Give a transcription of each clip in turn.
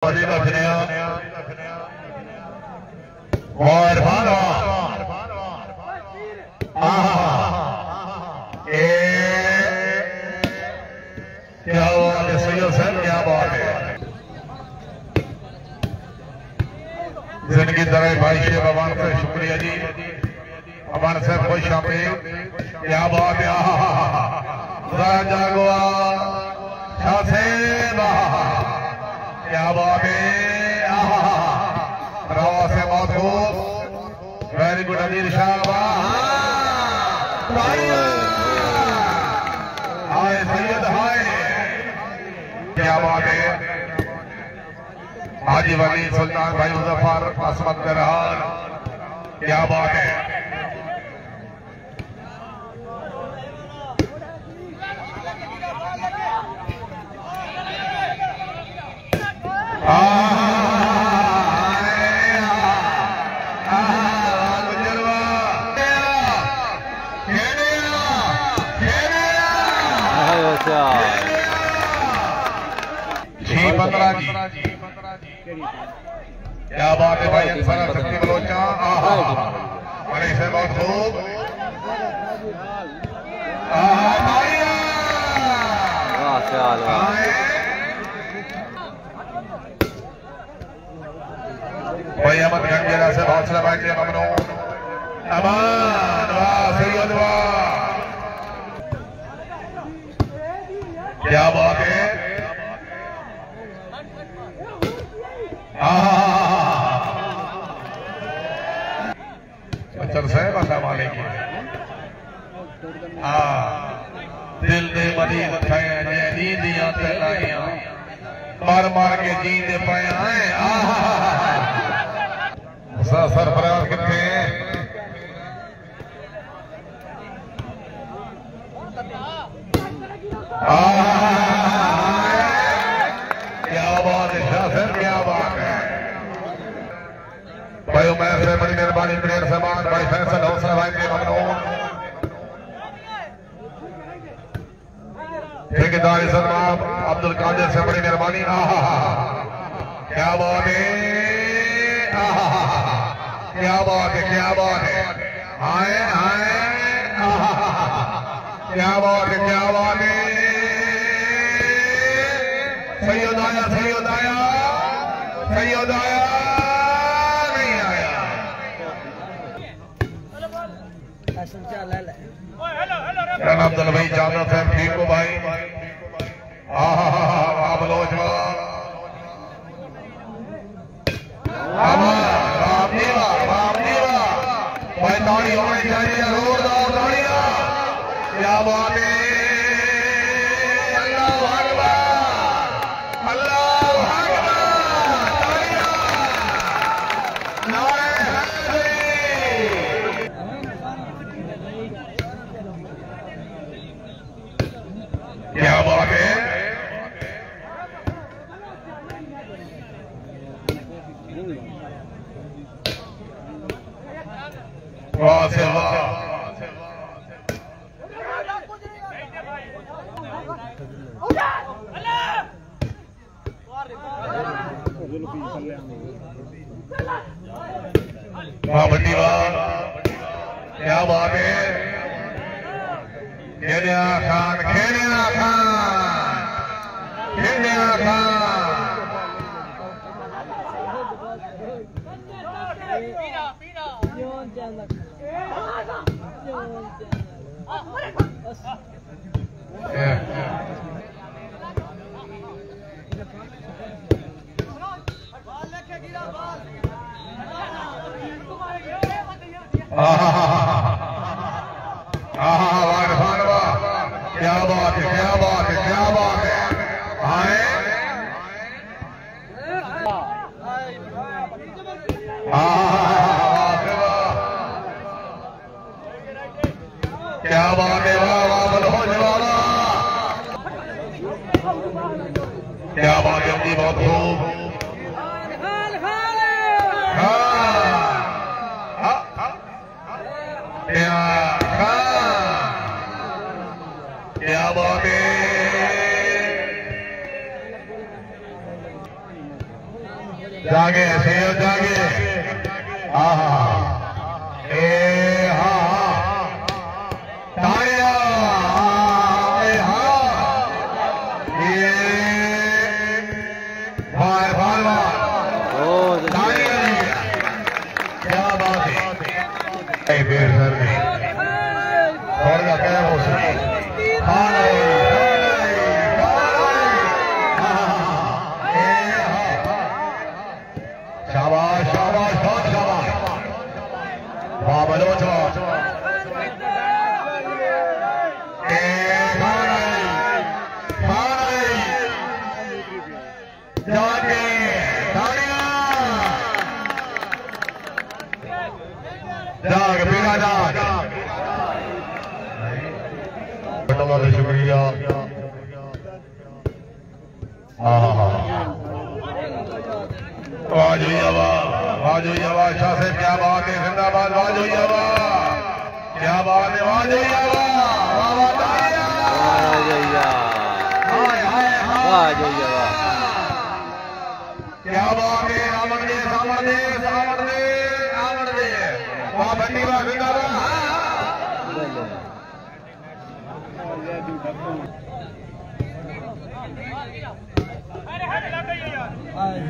और क्या बात है सैयद साहब, क्या बात है। जिंदगी दर भाई शेख अमान से शुक्रिया जी, अमान साहब खुश पे, क्या बात है। जागवा क्या बात है। रवा से महसूस, वेरी गुड अमीर शाह, हाय सैयद हाय, क्या बात है। हाजी वली सुल्तान भाई मुजफ्फर असमत रहमान, क्या बात है। क्या बात है भाई, अंसारा शक्ति बलोचा, बड़े से बहुत खूब। भाई अहमद गंजेरा से हौसला भाई के ममनून, अमान वाह सैयद वाह, क्या बात है। चल साहब अल्लाह वाले की दिल दे मरीज थे नींदियां तलाइयां मार मार के जींदे पाया है। सरफराज कितने क्या बात है शाह साहब, क्या बात है। भाई उमर से बड़ी मेहरबानी, प्लेयर सामान भाई फैसल हौसला भाई के ममनून, ठेकेदार सलमान अब्दुल कादिर से बड़ी मेहरबानी। क्या बात है, क्या बात है, क्या बात है। हाय हाय, क्या बात है, क्या बात है। सैयद आया, सैयद आया, सैयद आया, अब्दुल भाई जाना साहब ठीक हो भाई। बलोच भाई ताड़ी होनी चाहिए, जोरदार ताड़ियां, क्या बात है। अल्लाह अकबर, अल्लाह अकबर, ताड़ियां, नारे हैदरी, क्या बात है। वाह से वाह, वाह बड्डी वाह, क्या बात है। खेलिया खान, खेलिया खान, खेलिया खान, क्या बात है, क्या बात है, क्या बात है। क्या बात है, वाह वाह बलोच वाला, क्या बात है जी, बहुत खूब। जागे शेर जागे आहा ए हा ताया ए हा ये भाई भालवा क्या बात है बेर सर में और क्या हो सके शाबाश शाबाश बहुत शाबाश वाह बलोचो जाके जाग बिना जाग बहुत शुक्रिया वाह शाह से क्या बात है जिंदाबाद क्या बात है क्या बात है रावण दे वाह बंदी वाह जिंदाबाद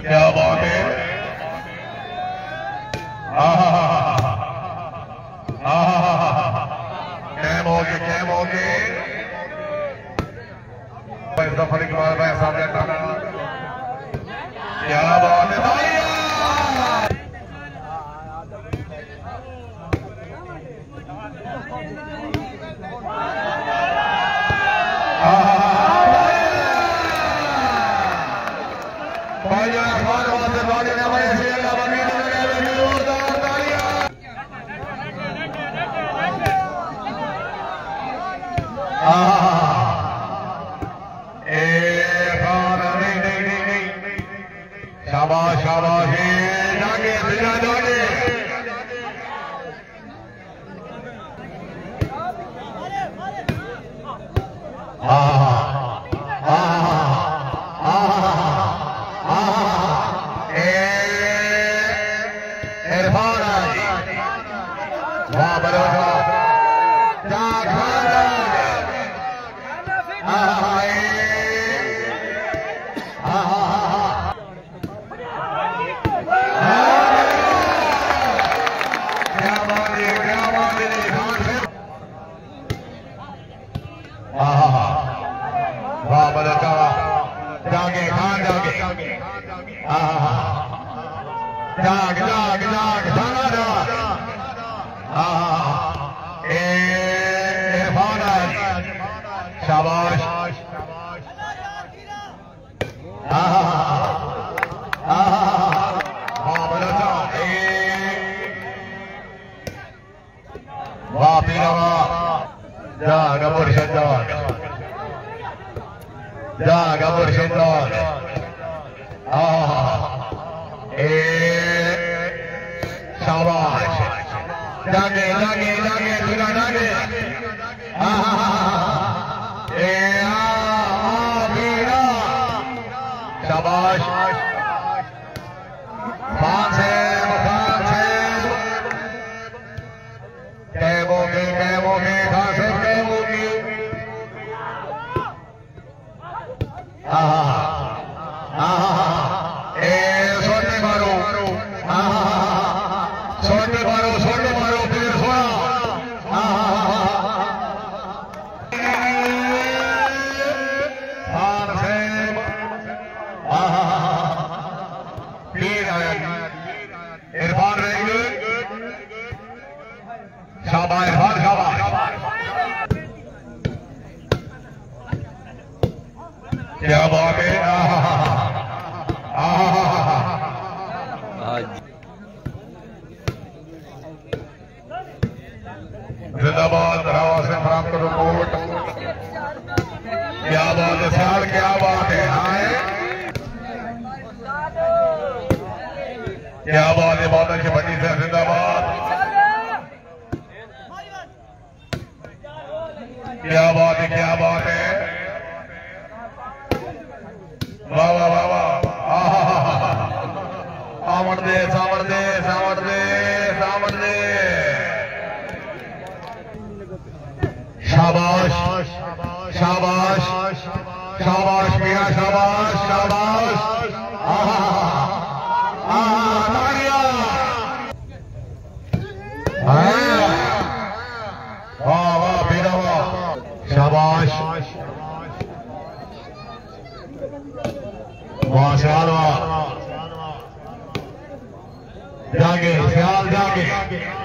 क्या बात है कैम हो गए सफर के बाद मैं सामने टाना क्या बात है शाबाश शाबाश जागे बिना जागे इरफान वाह बलोचा जागे खान जागे जाग जाग जाग खाना जाग शाबाश वाह पीरा जाग मुर्शिद जाग मुर्शिद शाबाश जागे जागे जागे बिना जागे शाबाश पांच है कैमोगे खासे कैमोगे सोने मारो फिर सोना इरफान रहेंगे शाबाश इरफान शाबाश क्या बात है जिंदाबाद रावा से प्राप्त करो कोट क्या बात है साल क्या बात है क्या बात है बहुत अच्छी बड़ी से जिंदाबाद क्या बात है वाह वाह वाह वाह सावड़ दे सावड़ दे सावड़ दे सावड़ दे शाबाश शाबाश शाबाश मियां शाबाश शाबाश वाह वाह बेटा वाह शाबाश माशाअल्लाह जागे ख्याल जागे